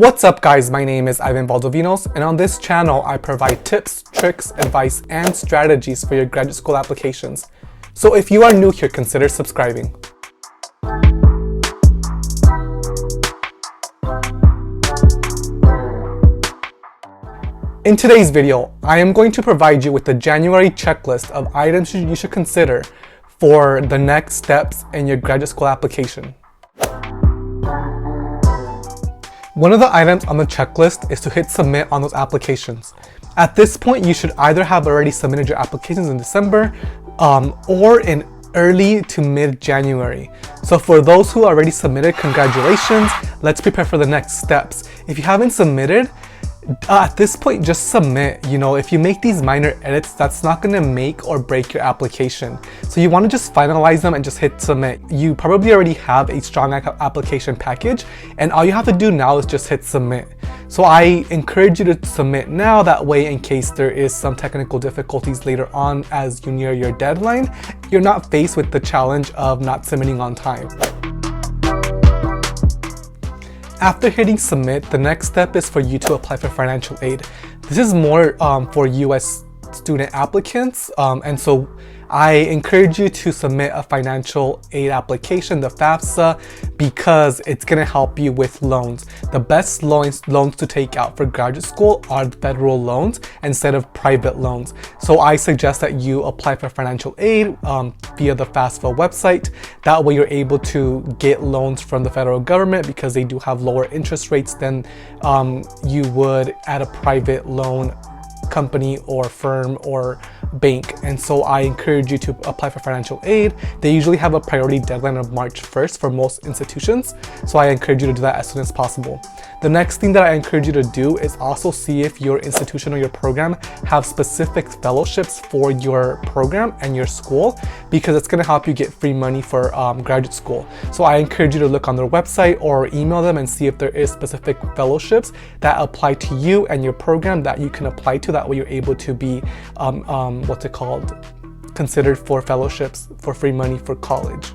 What's up guys, my name is Ivan Valdovinos, and on this channel I provide tips, tricks, advice, and strategies for your graduate school applications. So if you are new here, consider subscribing. In today's video, I am going to provide you with the January checklist of items you should consider for the next steps in your graduate school application. One of the items on the checklist is to hit submit on those applications. At this point, you should either have already submitted your applications in December or in early to mid-January. So for those who already submitted, congratulations. Let's prepare for the next steps. If you haven't submitted, at this point, just submit. If you make these minor edits, that's not going to make or break your application. So you want to just finalize them and just hit submit. You probably already have a strong application package, and all you have to do now is just hit submit. So I encourage you to submit now, that way in case there is some technical difficulties later on as you near your deadline, you're not faced with the challenge of not submitting on time. After hitting submit, the next step is for you to apply for financial aid. This is more for US student applicants, and so I encourage you to submit a financial aid application, the FAFSA, because it's going to help you with loans. The best loans to take out for graduate school are federal loans instead of private loans. So I suggest that you apply for financial aid via the FAFSA website. That way you're able to get loans from the federal government because they do have lower interest rates than you would at a private loan company or firm or bank. And so I encourage you to apply for financial aid. They usually have a priority deadline of March 1st for most institutions, so I encourage you to do that as soon as possible. The next thing that I encourage you to do is also see if your institution or your program have specific fellowships for your program and your school, because it's going to help you get free money for graduate school. So I encourage you to look on their website or email them and see if there is specific fellowships that apply to you and your program that you can apply to. That way you're able to be considered for fellowships for free money for college.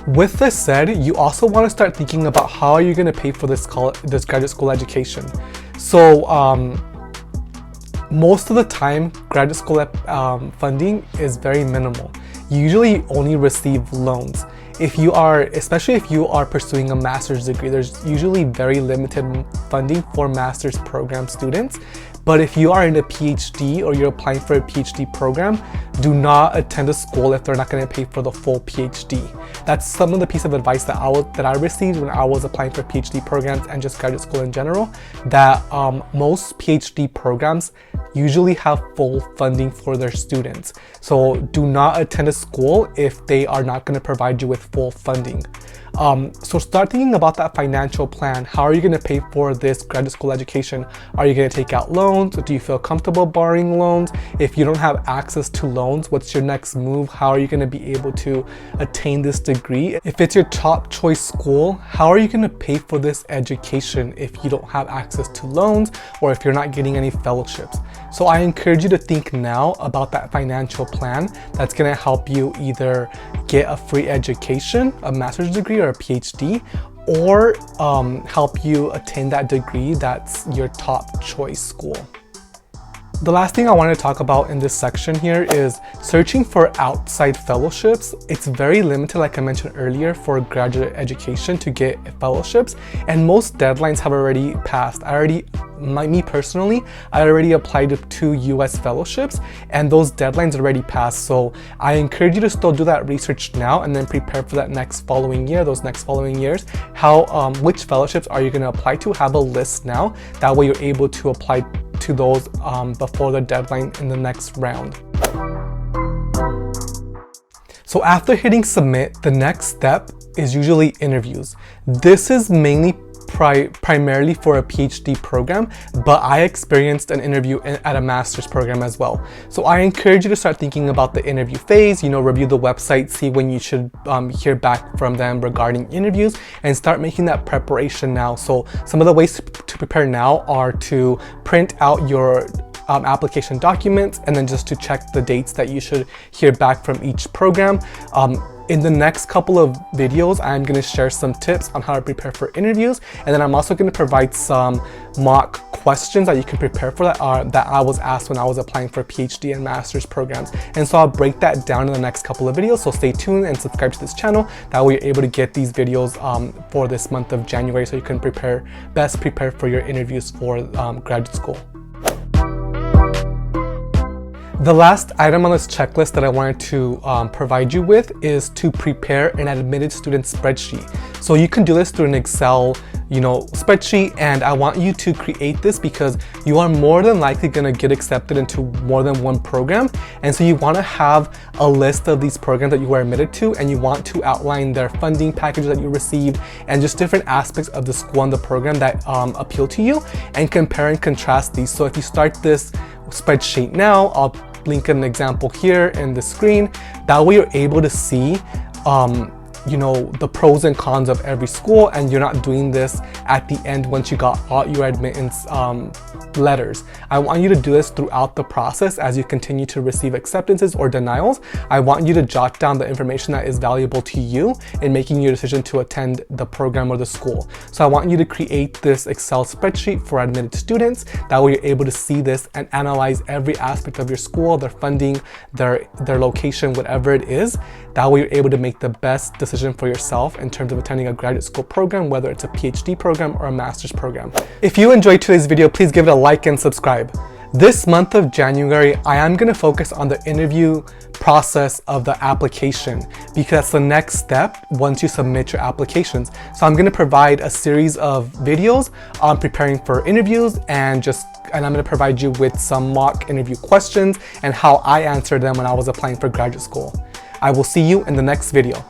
With this said, you also want to start thinking about how you're going to pay for this graduate school education. So most of the time, graduate school funding is very minimal. You usually only receive loans. Especially if you are pursuing a master's degree, there's usually very limited funding for master's program students. But if you are in a PhD or you're applying for a PhD program, do not attend a school if they're not going to pay for the full PhD. That's some of the piece of advice that I received when I was applying for PhD programs and just graduate school in general, that most PhD programs usually have full funding for their students. So do not attend a school if they are not going to provide you with full funding. So start thinking about that financial plan. How are you going to pay for this graduate school education? Are you going to take out loans? Do you feel comfortable borrowing loans? If you don't have access to loans, what's your next move? How are you going to be able to attain this degree? If it's your top choice school, how are you going to pay for this education if you don't have access to loans or if you're not getting any fellowships? So I encourage you to think now about that financial plan that's going to help you either get a free education, a master's degree or a PhD, or help you attain that degree that's your top choice school. The last thing I want to talk about in this section here is searching for outside fellowships. It's very limited, like I mentioned earlier, for graduate education to get fellowships, and most deadlines have already passed. Me personally, I already applied to 2 US fellowships and those deadlines already passed. So I encourage you to still do that research now and then prepare for that next following year, those next following years. Which fellowships are you going to apply to? Have a list now. That way you're able to apply to those before the deadline in the next round. So after hitting submit, the next step is usually interviews. This is mainly primarily for a PhD program, but I experienced an interview at a master's program as well. So I encourage you to start thinking about the interview phase, review the website, see when you should hear back from them regarding interviews, and start making that preparation now. So some of the ways to prepare now are to print out your application documents and then just to check the dates that you should hear back from each program. In the next couple of videos, I'm going to share some tips on how to prepare for interviews, and then I'm also going to provide some mock questions that you can prepare for that I was asked when I was applying for PhD and master's programs. And so I'll break that down in the next couple of videos, so stay tuned and subscribe to this channel. That way you're able to get these videos for this month of January, so you can best prepare for your interviews for graduate school. The last item on this checklist that I wanted to provide you with is to prepare an admitted student spreadsheet. So you can do this through an Excel, spreadsheet, and I want you to create this because you are more than likely going to get accepted into more than one program, and so you want to have a list of these programs that you are admitted to, and you want to outline their funding packages that you receive and just different aspects of the school and the program that appeal to you, and compare and contrast these. So if you start this spreadsheet now, I'll link an example here in the screen. That way you're able to see the pros and cons of every school, and you're not doing this at the end once you got all your admittance letters. I want you to do this throughout the process as you continue to receive acceptances or denials. I want you to jot down the information that is valuable to you in making your decision to attend the program or the school. So I want you to create this Excel spreadsheet for admitted students. That way you're able to see this and analyze every aspect of your school, their funding, their location, whatever it is. That way you're able to make the best decision for yourself in terms of attending a graduate school program, whether it's a PhD program or a master's program. If you enjoyed today's video, please give it a like and subscribe. This month of January, I am going to focus on the interview process of the application, because that's the next step once you submit your applications. So I'm going to provide a series of videos on preparing for interviews, and I'm going to provide you with some mock interview questions and how I answered them when I was applying for graduate school. I will see you in the next video.